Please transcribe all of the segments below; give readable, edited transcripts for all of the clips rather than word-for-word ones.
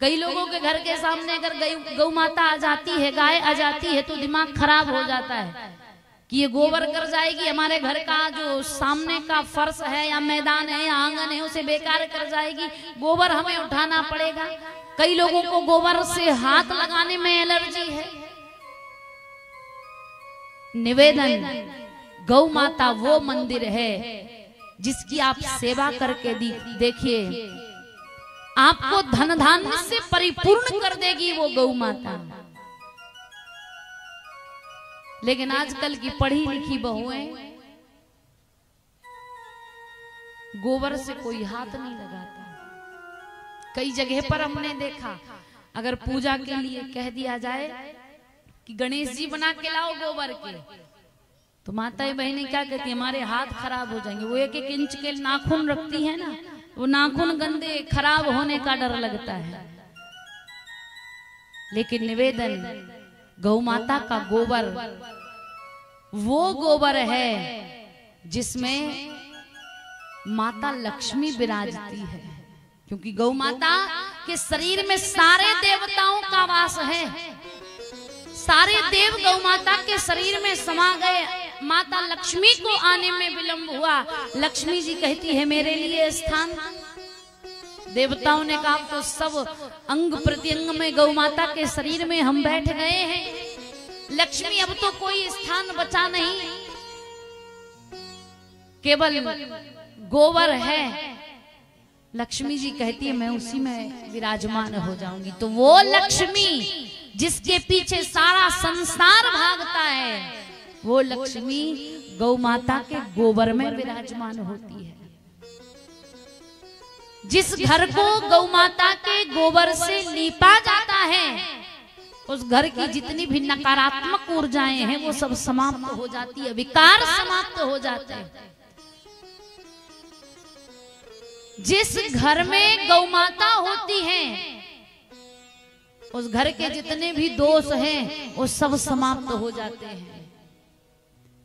कई लोगों के घर के सामने अगर गौ माता आ जाती है, गाय आ जाती है, तो दिमाग खराब हो जाता है कि ये गोबर कर जाएगी, हमारे घर का जो सामने का फर्श है या मैदान है या आंगन है उसे बेकार कर जाएगी, गोबर हमें उठाना पड़ेगा। कई लोगों को गोबर से हाथ लगाने में एलर्जी है। निवेदन, गौ माता वो मंदिर है जिसकी आप सेवा करके देखिए, आपको धन धान्य से परिपूर्ण कर देगी वो गौ माता। लेकिन आजकल की पढ़ी लिखी बहुएं गोबर से कोई हाथ नहीं लगाता। कई जगह पर हमने देखा, अगर पूजा के लिए कह दिया जाए कि गणेश जी बना के लाओ गोबर के, तो माताएं बहनें क्या कहती, हमारे हाथ खराब हो जाएंगे। वो एक एक इंच के नाखून रखती है ना, वो नाखून गंदे खराब होने का डर लगता है। लेकिन निवेदन, गौ माता का गोबर वो गोबर है जिसमें माता लक्ष्मी विराजती है, क्योंकि गौ माता के शरीर में सारे देवताओं का वास है। सारे देव गौ माता के शरीर में समा गए। माता लक्ष्मी को आने में विलंब हुआ। लक्ष्मी जी कहती है मेरे लिए स्थान। देवताओं ने कहा तो सब अंग प्रत्यंग में गौ माता के शरीर में हम बैठ गए हैं, लक्ष्मी अब तो कोई स्थान बचा नहीं, केवल गोबर है। लक्ष्मी जी कहती है मैं उसी में विराजमान हो जाऊंगी। तो वो लक्ष्मी जिसके पीछे सारा संसार भागता है, वो लक्ष्मी गौ माता के गोबर में विराजमान होती है। जिस घर को गौ माता के गोबर से लीपा जाता है, उस घर की जितनी भी नकारात्मक ऊर्जाएं हैं वो सब समाप्त हो जाती है, विकार समाप्त हो जाते हैं। जिस घर में गौ माता होती है, उस घर के जितने भी दोष हैं वो सब समाप्त हो जाते हैं।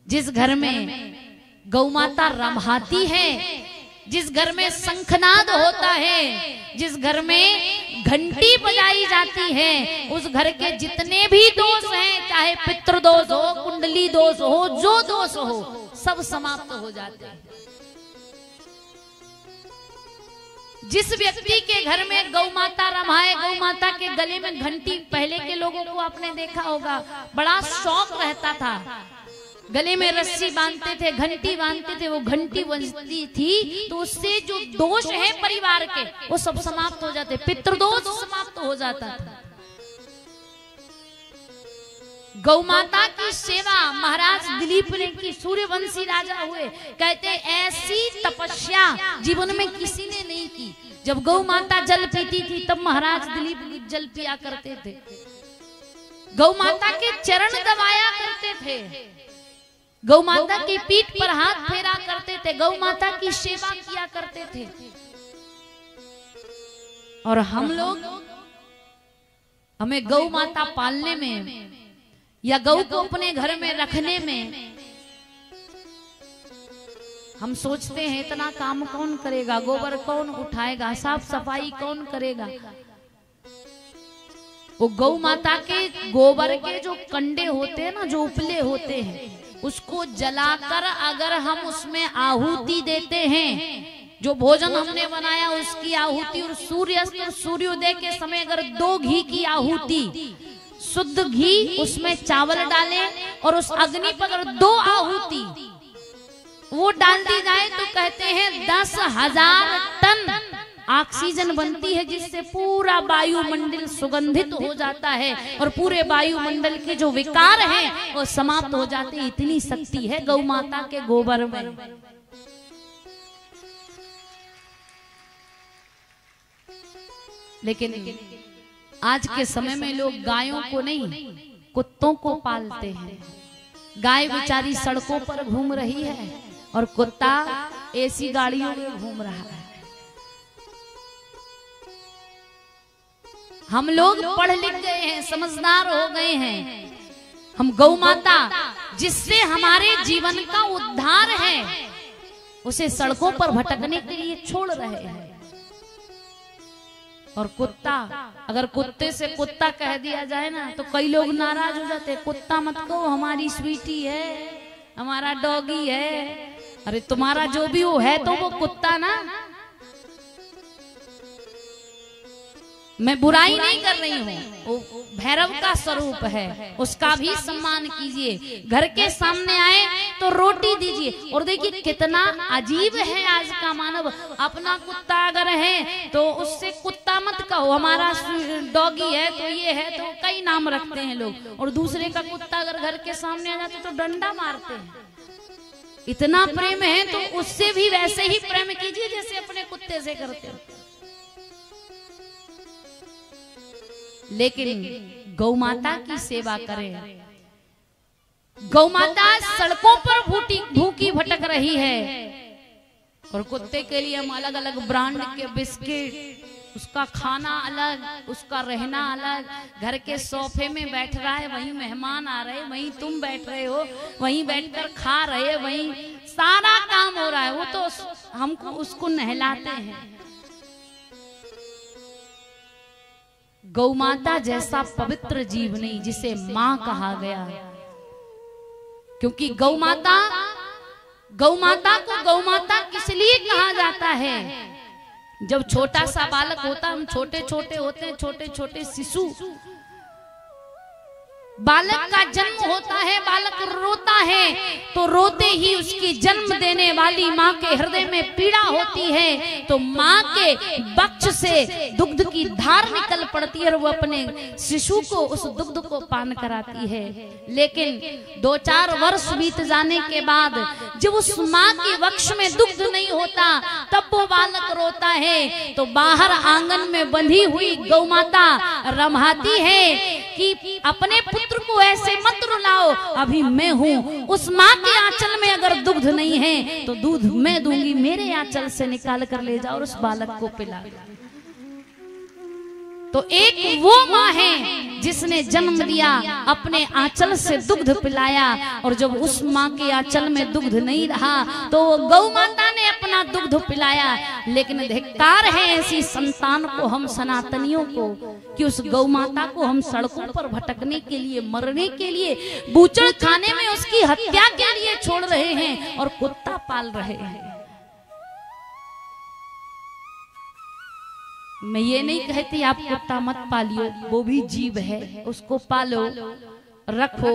जिस घर में गौ माता रमाती है, जिस घर में शंखनाद होता है, जिस घर में घंटी बजाई जाती है, उस घर के जितने भी दोष हैं, चाहे पितृदोष हो, कुंडली दोष हो, जो दोष हो, सब समाप्त हो जाते हैं। जिस व्यक्ति के घर में गौ माता रमाए, गौ माता के गले में घंटी, पहले के लोगों को आपने देखा होगा बड़ा शौक रहता था, गले में रस्सी बांधते थे, घंटी बांधते थे, वो घंटी बजती थी तो उससे जो दोष है परिवार के वो सब समाप्त हो जाते, पितृदोष समाप्त हो जाता था। गौ माता की सेवा महाराज दिलीप ने की, सूर्यवंशी राजा हुए, कहते ऐसी तपस्या जीवन में किसी ने नहीं की। जब गौ माता जल पीती थी तब महाराज दिलीप जल पिया करते थे, गौ माता के चरण दबाया करते थे, गौ माता की पीठ पर हाथ फेरा करते थे, गौ माता की सेवा किया करते थे। और हम लोग, हमें गौ माता पालने में या गौ को अपने घर में रखने में हम सोचते हैं इतना काम कौन करेगा, गोबर कौन उठाएगा, साफ सफाई कौन करेगा। वो गौ माता के गोबर के जो कंडे होते हैं ना, जो उपले होते हैं, उसको जलाकर अगर हम उसमें आहुति देते हैं, जो भोजन हमने बनाया उसकी आहुति, और सूर्यास्त और सूर्योदय के समय अगर 2 घी की आहुति, शुद्ध घी उसमें चावल डालें और उस अग्नि पर अगर 2 आहुति वो डाल दी जाए तो कहते हैं 10,000 टन ऑक्सीजन बनती है, जिससे पूरा वायुमंडल सुगंधित हो जाता है और पूरे वायुमंडल के जो विकार हैं वो समाप्त हो जाते हैं। इतनी शक्ति है गौ माता के गोबर में। लेकिन आज के समय में लोग गायों को नहीं, कुत्तों को पालते हैं। गाय बेचारी सड़कों पर घूम रही है और कुत्ता एसी गाड़ियों में घूम रहा है। हम लोग पढ़ लिख गए हैं, समझदार हो गए हैं, हम गौ माता जिससे हमारे जीवन का उद्धार है उसे सड़कों पर भटकने के लिए छोड़ रहे हैं। और कुत्ता, अगर कुत्ते से कुत्ता कह दिया जाए ना तो कई लोग नाराज हो जाते, कुत्ता मत कहो, हमारी स्वीटी है, हमारा डॉगी है। अरे तुम्हारा जो भी हो है तो वो कुत्ता ना। मैं बुराई नहीं कर रही हूँ, वो भैरव का स्वरूप है, उसका भी सम्मान कीजिए। घर के सामने आए तो रोटी दीजिए। और देखिए कितना अजीब है आज का मानव, अपना कुत्ता अगर है तो उससे कुत्ता मत कहो, हमारा डॉगी है तो ये है, तो कई नाम रखते हैं लोग। और दूसरे का कुत्ता अगर घर के सामने आ जाते तो डंडा मारते हैं। इतना प्रेम है तो उससे भी वैसे ही प्रेम कीजिए जैसे अपने कुत्ते से करते हो। लेकिन गौ माता की सेवा करें। गौ माता सड़कों पर भूखी भटक रही है और कुत्ते के लिए हम अलग अलग ब्रांड के बिस्किट, उसका खाना अलग, उसका रहना अलग। घर के सोफे में बैठ रहा है, वहीं मेहमान आ रहे, वहीं तुम बैठ रहे हो, वहीं बैठकर खा रहे, वहीं सारा काम हो रहा है। वो तो हमको उसको नहलाते हैं। गौ माता जैसा पवित्र जीव नहीं जिसे मां कहा गया, क्योंकि गौ माता को गौ माता किस लिए कहा जाता है? जब छोटा सा बालक होता, हम छोटे छोटे होते हैं, छोटे छोटे शिशु, बालक का जन्म होता है, बालक रोता है तो रोते ही उसकी जन्म देने वाली माँ के हृदय में पीड़ा होती है, तो माँ के वक्ष से दुग्ध की धार निकल पड़ती है और वो अपने शिशु को उस दुग्ध को पान कराती है। लेकिन 2-4 वर्ष बीत जाने के बाद जब उस माँ के वक्ष में दुग्ध नहीं होता तब वो बालक रोता है, तो बाहर आंगन में बंधी हुई गौ माता रमाती है कि अपने पुत्र को ऐसे मत रुलाओ, अभी मैं हूँ। उस माँ के आंचल में अगर दुग्ध नहीं है तो दूध मैं दूंगी, मेरे आंचल से निकाल कर ले जाओ और उस बालक को पिला। तो एक वो माँ है जिसने जन्म दिया, अपने आंचल से दुग्ध पिलाया, और जब उस माँ के आंचल में दुग्ध नहीं रहा तो गौ माता ने अपना दुग्ध पिलाया। लेकिन धिक्कार है ऐसी संतान को, हम सनातनियों को, कि उस गौ माता को हम सड़कों पर भटकने के लिए, मरने के लिए, बूचड़ खाने में उसकी हत्या के लिए छोड़ रहे हैं और कुत्ता पाल रहे हैं। मैं ये नहीं कहती आप कुत्ता मत पालियो, वो भी जीव है, उसको पालो रखो,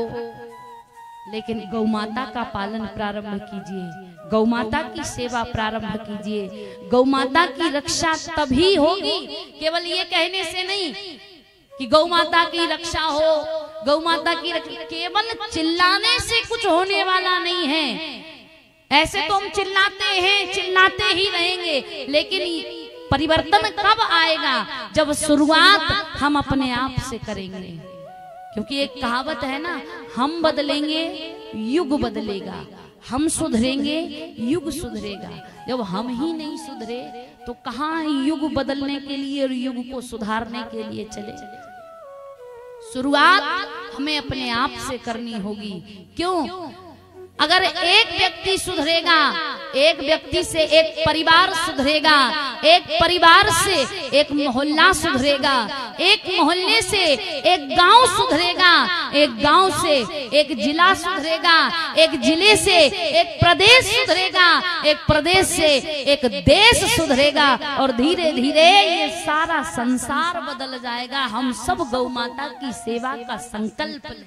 लेकिन गौ माता का पालन प्रारंभ कीजिए, गौ माता की सेवा प्रारंभ कीजिए। गौ माता की रक्षा तभी होगी, केवल ये कहने से नहीं कि गौ माता की रक्षा हो, गौ माता की रक्षा केवल चिल्लाने से कुछ होने वाला नहीं है। ऐसे तो हम चिल्लाते हैं, चिल्लाते ही रहेंगे, लेकिन परिवर्तन कब आएगा? जब शुरुआत हम अपने आप से करेंगे। क्योंकि एक कहावत है ना, हम बदलेंगे युग बदलेगा, हम सुधरेंगे युग सुधरेगा। जब हम ही नहीं सुधरे तो कहाँ युग बदलने के लिए और युग को सुधारने के लिए चले। शुरुआत हमें अपने आप से करनी होगी। क्यों? अगर एक व्यक्ति सुधरेगा, एक व्यक्ति से एक परिवार सुधरेगा, एक परिवार से एक मोहल्ला सुधरेगा, एक मोहल्ले से एक गांव सुधरेगा, एक गांव से एक जिला सुधरेगा, एक जिले से एक प्रदेश सुधरेगा, एक प्रदेश से एक देश सुधरेगा, और धीरे धीरे ये सारा संसार बदल जाएगा। हम सब गौ माता की सेवा का संकल्प लें।